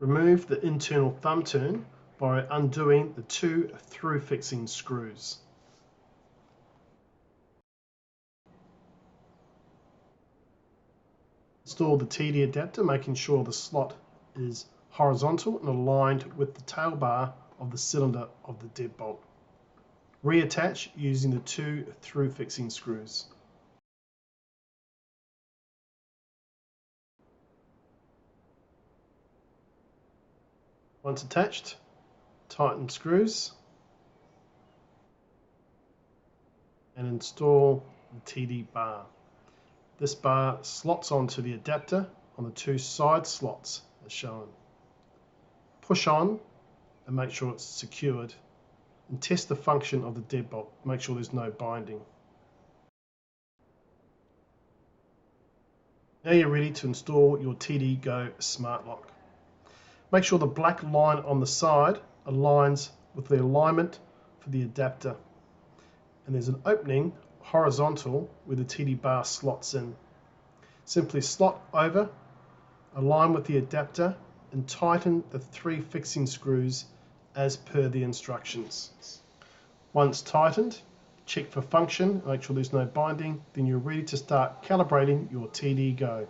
Remove the internal thumb turn by undoing the 2 through fixing screws. Install the Tedee adapter, making sure the slot is horizontal and aligned with the tail bar of the cylinder of the deadbolt. Reattach using the 2 through fixing screws. Once attached, tighten screws and install the Tedee bar. This bar slots onto the adapter on the 2 side slots as shown. Push on and make sure it's secured, and test the function of the deadbolt. Make sure there's no binding. Now you're ready to install your Tedee GO smart lock. Make sure the black line on the side aligns with the alignment for the adapter, and there's an opening horizontal where the Tedee bar slots in. Simply slot over, align with the adapter, and tighten the 3 fixing screws as per the instructions. Once tightened, check for function, make sure there's no binding, then you're ready to start calibrating your Tedee GO.